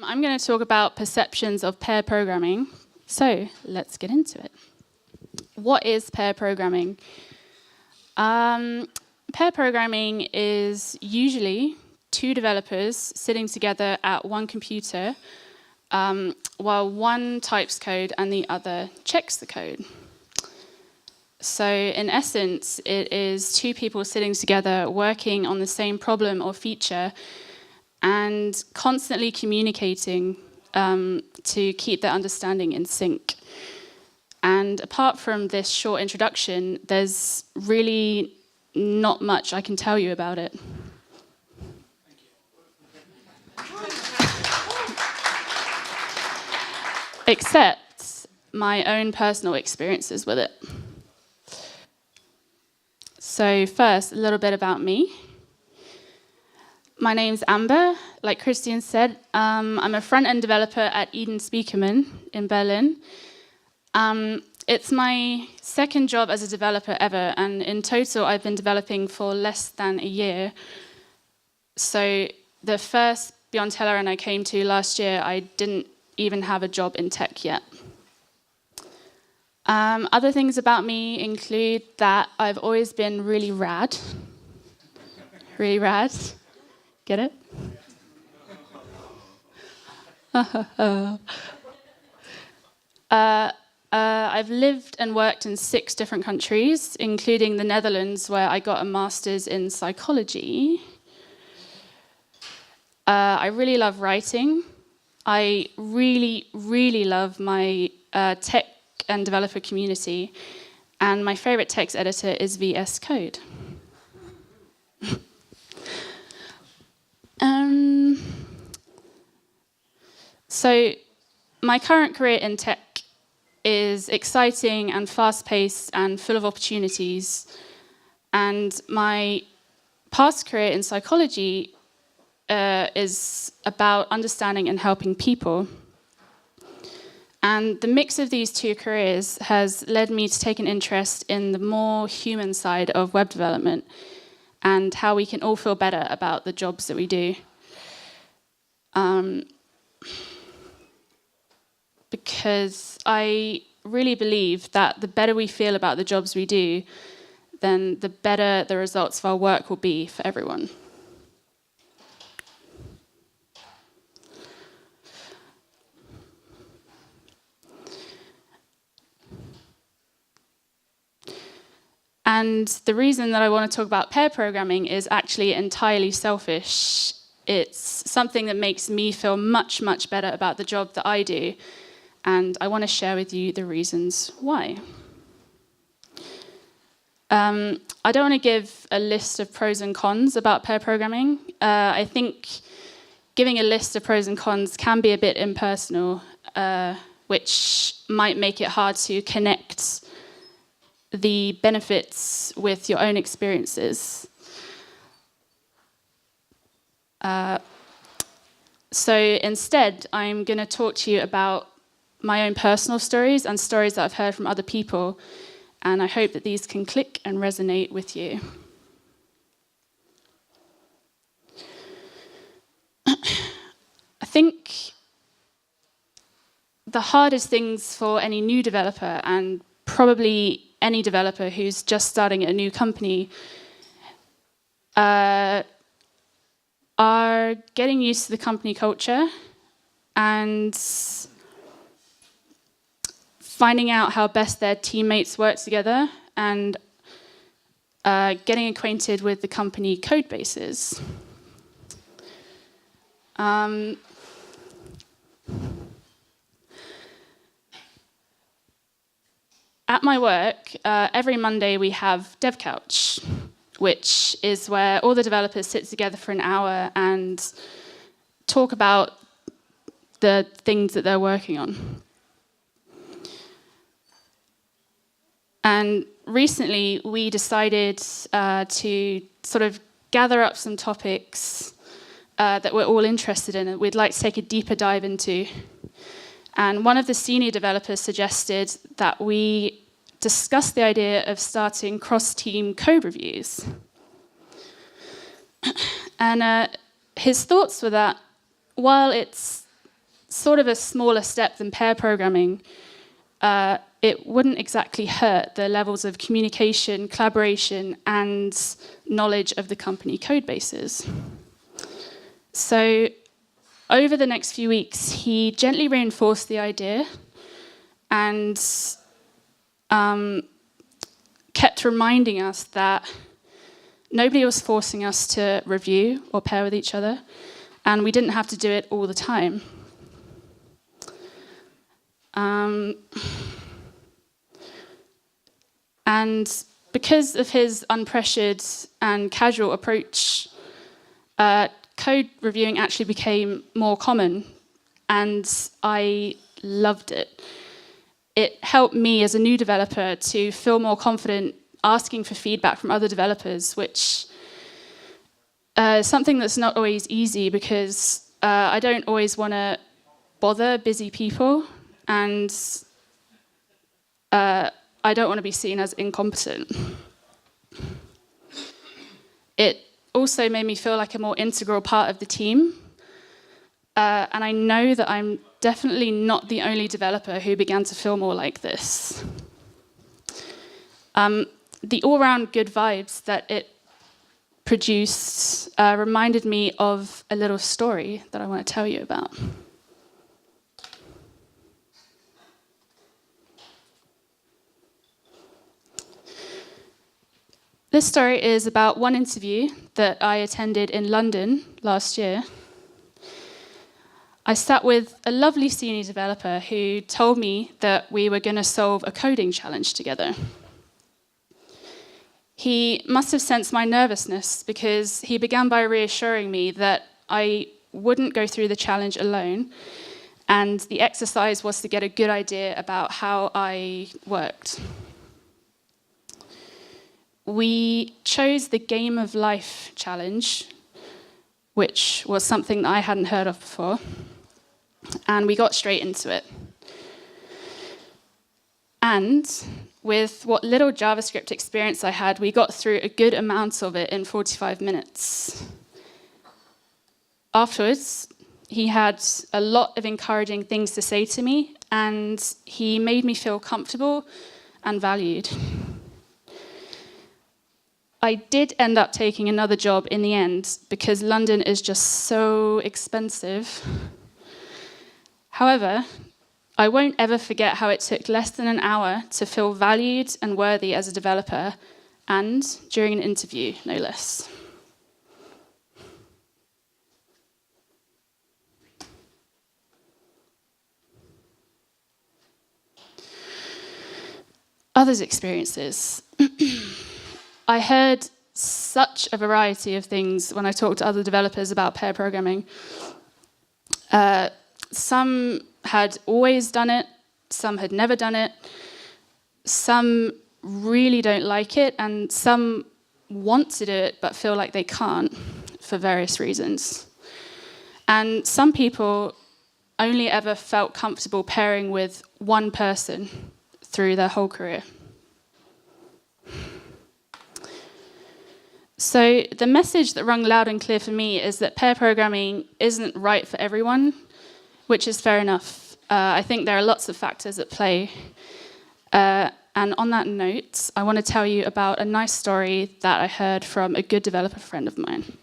I'm going to talk about perceptions of pair programming. So let's get into it. What is pair programming? Pair programming is usually two developers sitting together at one computer while one types code and the other checks the code. So in essence, it is two people sitting together working on the same problem or feature and constantly communicating to keep their understanding in sync. And apart from this short introduction, there's really not much I can tell you about it. Except my own personal experiences with it. So first, a little bit about me. My name's Amber. Like Christian said, I'm a front-end developer at Eden Spiekermann in Berlin. It's my second job as a developer ever, and in total I've been developing for less than a year. So the first Beyond Tellerrand I came to last year, I didn't even have a job in tech yet. Other things about me include that I've always been really rad. Really rad. Get it? I've lived and worked in 6 different countries, including the Netherlands, where I got a master's in psychology. I really love writing. I really, really love my tech and developer community, and my favorite text editor is VS Code. So my current career in tech is exciting and fast-paced and full of opportunities, and my past career in psychology is about understanding and helping people. And the mix of these two careers has led me to take an interest in the more human side of web development and how we can all feel better about the jobs that we do. Because I really believe that the better we feel about the jobs we do, then the better the results of our work will be for everyone. And the reason that I want to talk about pair programming is actually entirely selfish. It's something that makes me feel much, much better about the job that I do. And I want to share with you the reasons why. I don't want to give a list of pros and cons about pair programming. I think giving a list of pros and cons can be a bit impersonal, which might make it hard to connect the benefits with your own experiences. So instead, I'm going to talk to you about my own personal stories and stories that I've heard from other people, and I hope that these can click and resonate with you. I think the hardest things for any new developer, and probably any developer who's just starting a new company, are getting used to the company culture and finding out how best their teammates work together and getting acquainted with the company code bases. At my work, every Monday we have Dev Couch, which is where all the developers sit together for an hour and talk about the things that they're working on. And recently we decided to sort of gather up some topics that we're all interested in and we'd like to take a deeper dive into. And one of the senior developers suggested that we discuss the idea of starting cross-team code reviews. And his thoughts were that while it's sort of a smaller step than pair programming, it wouldn't exactly hurt the levels of communication, collaboration, and knowledge of the company code bases. So over the next few weeks, he gently reinforced the idea and kept reminding us that nobody was forcing us to review or pair with each other, and we didn't have to do it all the time. And because of his unpressured and casual approach, code reviewing actually became more common, and I loved it. It helped me as a new developer to feel more confident asking for feedback from other developers, which is something that's not always easy because I don't always want to bother busy people, and I don't want to be seen as incompetent. It also made me feel like a more integral part of the team. And I know that I'm definitely not the only developer who began to feel more like this. The all-round good vibes that it produced reminded me of a little story that I want to tell you about. This story is about one interview that I attended in London last year. I sat with a lovely senior developer who told me that we were going to solve a coding challenge together. He must have sensed my nervousness because he began by reassuring me that I wouldn't go through the challenge alone, and the exercise was to get a good idea about how I worked. We chose the Game of Life challenge, which was something that I hadn't heard of before, and we got straight into it. And with what little JavaScript experience I had, we got through a good amount of it in 45 minutes. Afterwards, he had a lot of encouraging things to say to me, and he made me feel comfortable and valued. I did end up taking another job in the end because London is just so expensive. However, I won't ever forget how it took less than an hour to feel valued and worthy as a developer, and during an interview, no less. Others' experiences. I heard such a variety of things when I talked to other developers about pair programming. Some had always done it, some had never done it, some really don't like it, and some want to do it but feel like they can't for various reasons. And some people only ever felt comfortable pairing with one person through their whole career. So the message that rung loud and clear for me is that pair programming isn't right for everyone, which is fair enough. I think there are lots of factors at play. And on that note, I want to tell you about a nice story that I heard from a good developer friend of mine.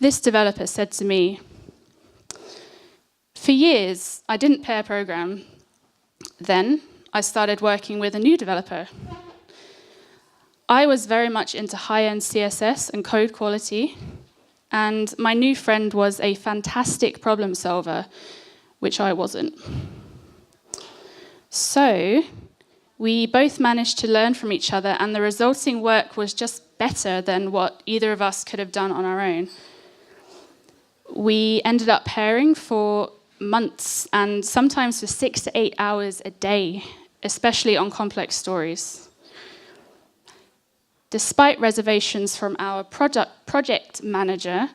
This developer said to me, "For years, I didn't pair program. Then I started working with a new developer. I was very much into high-end CSS and code quality, and my new friend was a fantastic problem solver, which I wasn't. So we both managed to learn from each other, and the resulting work was just better than what either of us could have done on our own. We ended up pairing for months, and sometimes for 6 to 8 hours a day, especially on complex stories. Despite reservations from our project manager,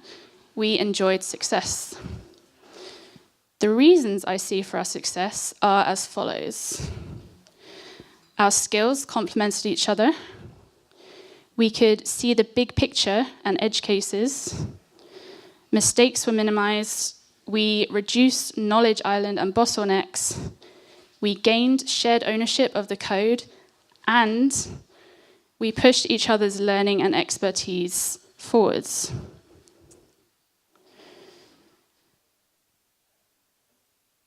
we enjoyed success. The reasons I see for our success are as follows. Our skills complemented each other. We could see the big picture and edge cases. Mistakes were minimized. We reduced knowledge island and bottlenecks. We gained shared ownership of the code, and we pushed each other's learning and expertise forwards.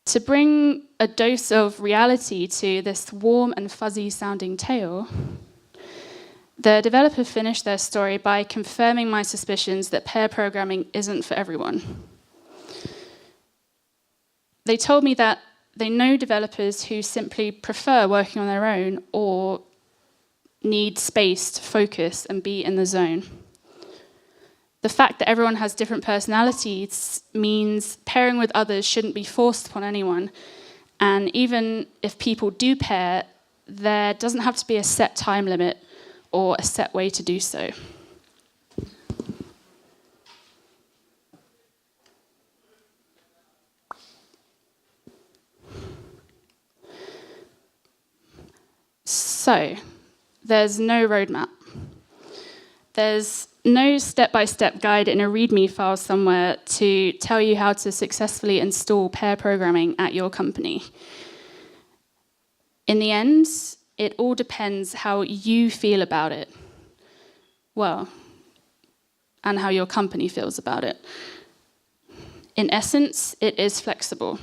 To bring a dose of reality to this warm and fuzzy sounding tale, the developer finished their story by confirming my suspicions that pair programming isn't for everyone. They told me that they know developers who simply prefer working on their own or need space to focus and be in the zone. The fact that everyone has different personalities means pairing with others shouldn't be forced upon anyone. And even if people do pair, there doesn't have to be a set time limit or a set way to do so. So, there's no roadmap. There's no step-by-step guide in a README file somewhere to tell you how to successfully install pair programming at your company. In the end, it all depends how you feel about it. Well, and how your company feels about it. In essence, it is flexible.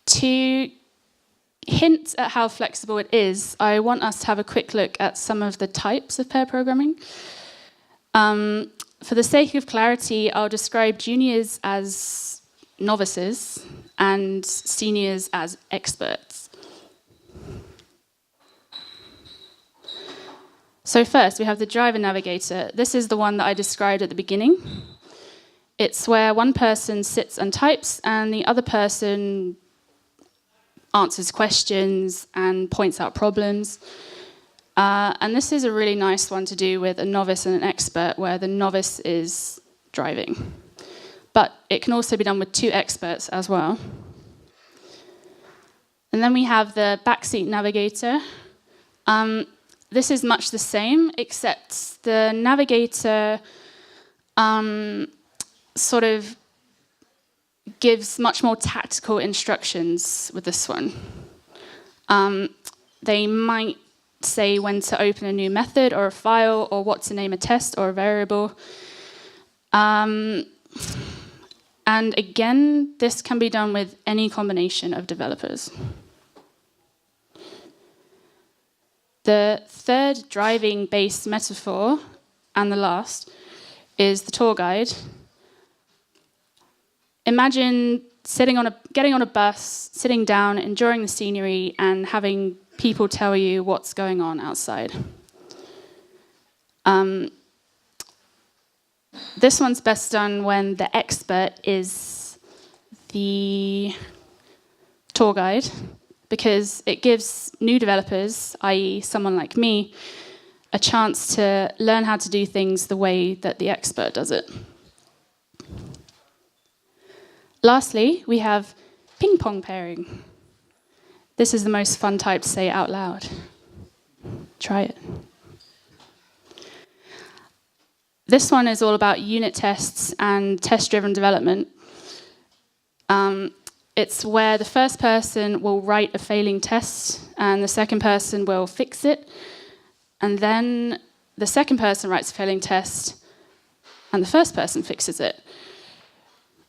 To hint at how flexible it is, I want us to have a quick look at some of the types of pair programming. For the sake of clarity, I'll describe juniors as novices and seniors as experts. So first, we have the driver navigator. This is the one that I described at the beginning. It's where one person sits and types, and the other person answers questions and points out problems. And this is a really nice one to do with a novice and an expert, where the novice is driving. But it can also be done with two experts as well. And then we have the Backseat Navigator. This is much the same, except the navigator sort of gives much more tactical instructions with this one. They might say when to open a new method or a file, or what to name a test or a variable. And again, this can be done with any combination of developers. The third driving-based metaphor, and the last, is the tour guide. Imagine getting on a bus, sitting down, enjoying the scenery, and having people tell you what's going on outside. This one's best done when the expert is the tour guide, because it gives new developers, i.e. someone like me, a chance to learn how to do things the way that the expert does it. Lastly, we have ping-pong pairing. This is the most fun type to say out loud. Try it. This one is all about unit tests and test-driven development. It's where the first person will write a failing test and the second person will fix it. And then the second person writes a failing test and the first person fixes it.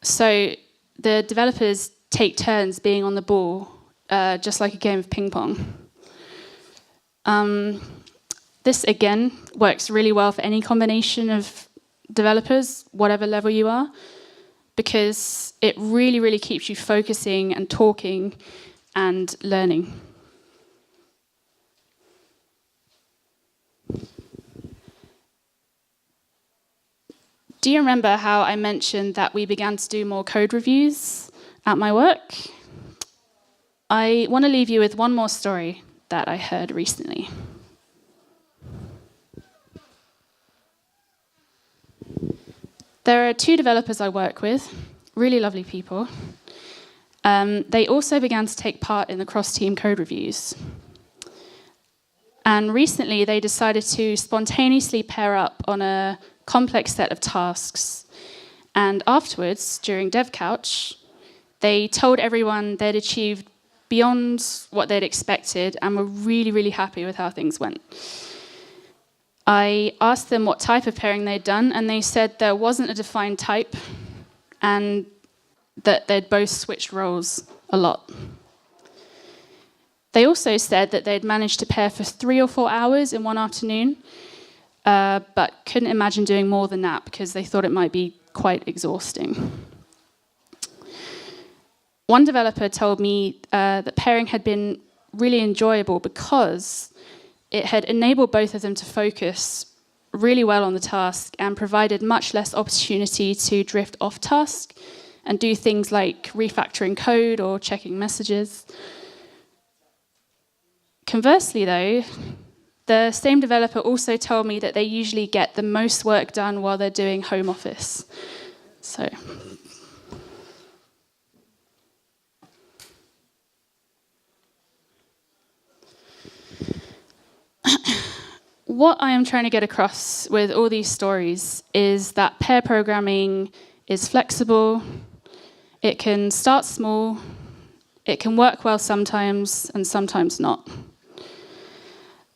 So the developers take turns being on the ball, just like a game of ping-pong. This, again, works really well for any combination of developers, whatever level you are, because it really, really keeps you focusing and talking and learning. Do you remember how I mentioned that we began to do more code reviews at my work? I want to leave you with one more story that I heard recently. There are two developers I work with, really lovely people. They also began to take part in the cross-team code reviews. And recently they decided to spontaneously pair up on a complex set of tasks. And afterwards, during DevCouch, they told everyone they'd achieved beyond what they'd expected and were really, really happy with how things went. I asked them what type of pairing they'd done, and they said there wasn't a defined type and that they'd both switched roles a lot. They also said that they'd managed to pair for 3 or 4 hours in one afternoon, but couldn't imagine doing more than that because they thought it might be quite exhausting. One developer told me that pairing had been really enjoyable because it had enabled both of them to focus really well on the task and provided much less opportunity to drift off task and do things like refactoring code or checking messages. Conversely, though, the same developer also told me that they usually get the most work done while they're doing home office. So, what I am trying to get across with all these stories is that pair programming is flexible, it can start small, it can work well sometimes and sometimes not.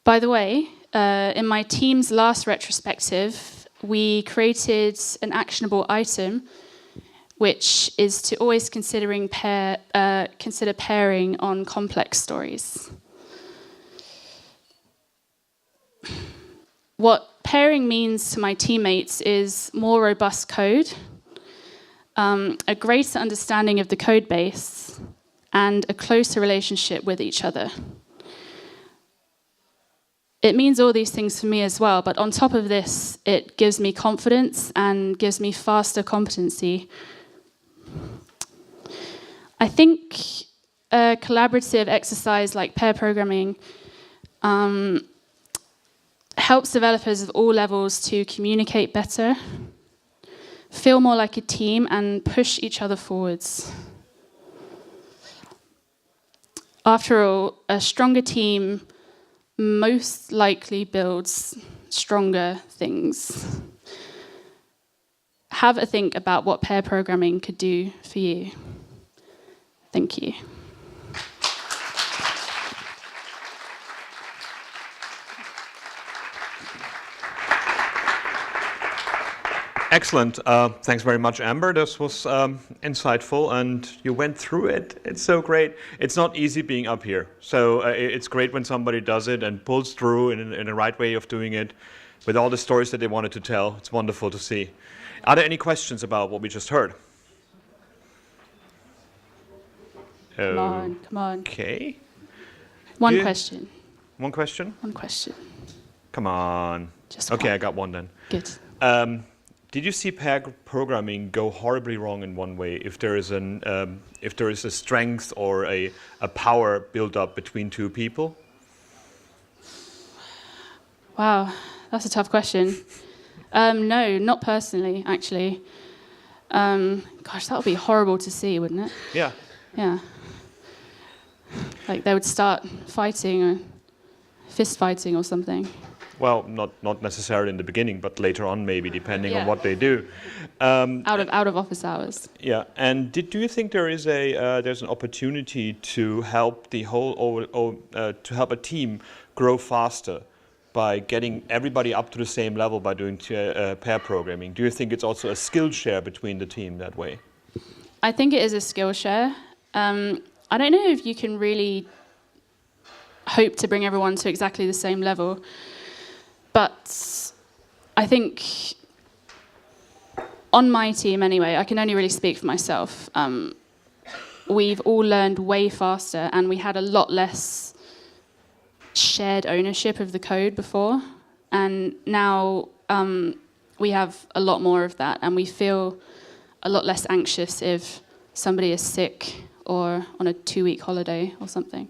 By the way, in my team's last retrospective, we created an actionable item, which is to always consider pairing on complex stories. What pairing means to my teammates is more robust code, a greater understanding of the code base, and a closer relationship with each other. It means all these things for me as well, but on top of this, it gives me confidence and gives me faster competency. I think a collaborative exercise like pair programming helps developers of all levels to communicate better, feel more like a team, and push each other forwards. After all, a stronger team most likely builds stronger things. Have a think about what pair programming could do for you. Thank you. Excellent. Thanks very much, Amber. This was insightful, and you went through it. It's so great. It's not easy being up here. So it's great when somebody does it and pulls through in the right way of doing it with all the stories that they wanted to tell. It's wonderful to see. Are there any questions about what we just heard? Come on. Okay. One question. One question? One question. Come on. Just okay, one. I got one then. Good. Did you see pair programming go horribly wrong in one way? If there is a strength or a power built up between two people? Wow, that's a tough question. No, not personally, actually. Gosh, that would be horrible to see, wouldn't it? Yeah. Yeah. Like they would start fighting or fist fighting or something. Well, not necessarily in the beginning, but later on, maybe, depending on what they do. Out of office hours. Yeah, and do you think there's an opportunity to help to help a team grow faster by getting everybody up to the same level by doing pair programming? Do you think it's also a skill share between the team that way? I think it is a skill share. I don't know if you can really hope to bring everyone to exactly the same level. But I think on my team anyway, I can only really speak for myself. We've all learned way faster and we had a lot less shared ownership of the code before. And now we have a lot more of that and we feel a lot less anxious if somebody is sick or on a 2-week holiday or something.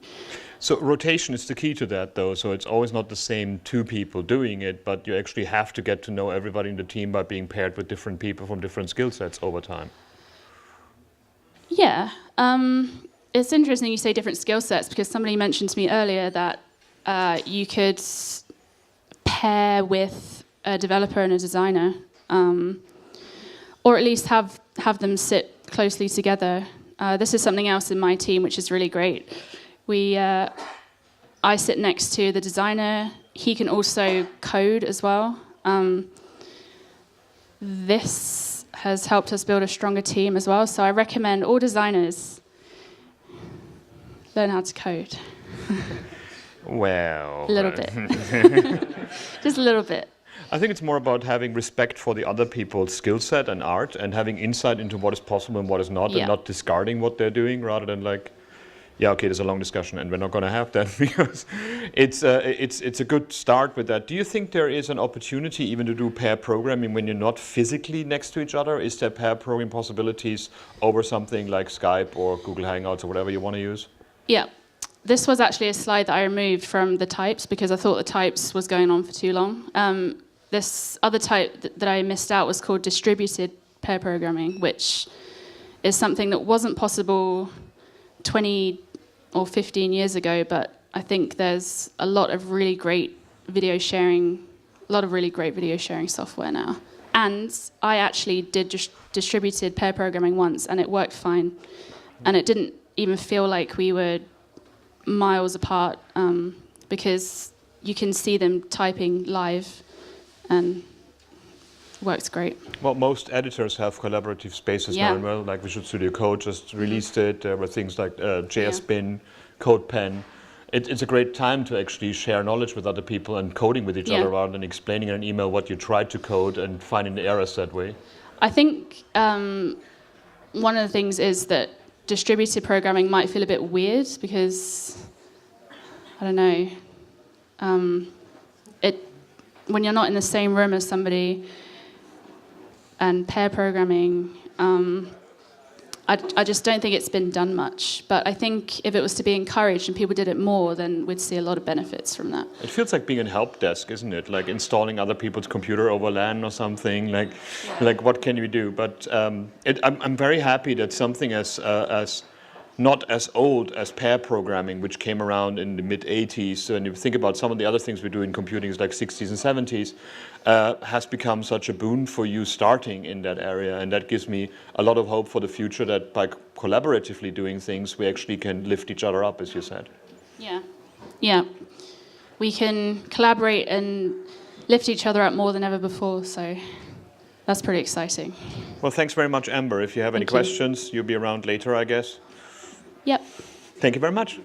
So rotation is the key to that, though. So it's always not the same two people doing it, but you actually have to get to know everybody in the team by being paired with different people from different skill sets over time. Yeah. It's interesting you say different skill sets because somebody mentioned to me earlier that you could pair with a developer and a designer or at least have them sit closely together. This is something else in my team, which is really great. I sit next to the designer. He can also code as well. This has helped us build a stronger team as well. So I recommend all designers learn how to code. Well, A little bit. Just a little bit. I think it's more about having respect for the other people's skill set and art, and having insight into what is possible and what is not, and not discarding what they're doing, rather than like, yeah, okay, there's a long discussion, and we're not going to have that because it's a good start with that. Do you think there is an opportunity even to do pair programming when you're not physically next to each other? Is there pair programming possibilities over something like Skype or Google Hangouts or whatever you want to use? Yeah. This was actually a slide that I removed from the types because I thought the types was going on for too long. This other type that I missed out was called distributed pair programming, which is something that wasn't possible 20 or 15 years ago, but I think there's a lot of really great video sharing software now. And I actually did distributed pair programming once, and it worked fine. And it didn't even feel like we were miles apart, because you can see them typing live, and it works great. Well, most editors have collaborative spaces now, and well, like Visual Studio Code just released it. There were things like JSBin, CodePen. It's a great time to actually share knowledge with other people and coding with each other rather than explaining in an email what you tried to code and finding the errors that way. I think one of the things is that distributed programming might feel a bit weird because, I don't know, when you're not in the same room as somebody, and pair programming, I just don't think it's been done much. But I think if it was to be encouraged and people did it more, then we'd see a lot of benefits from that. It feels like being a help desk, isn't it? Like installing other people's computer over LAN or something. Like what can you do? But I'm very happy that something as not as old as pair programming, which came around in the mid-'80s, and you think about some of the other things we do in computing, like '60s and '70s, has become such a boon for you starting in that area. And that gives me a lot of hope for the future that by collaboratively doing things, we actually can lift each other up, as you said. Yeah. We can collaborate and lift each other up more than ever before, so that's pretty exciting. Well, thanks very much, Amber. If you have any questions, you'll be around later, I guess. Yep. Thank you very much.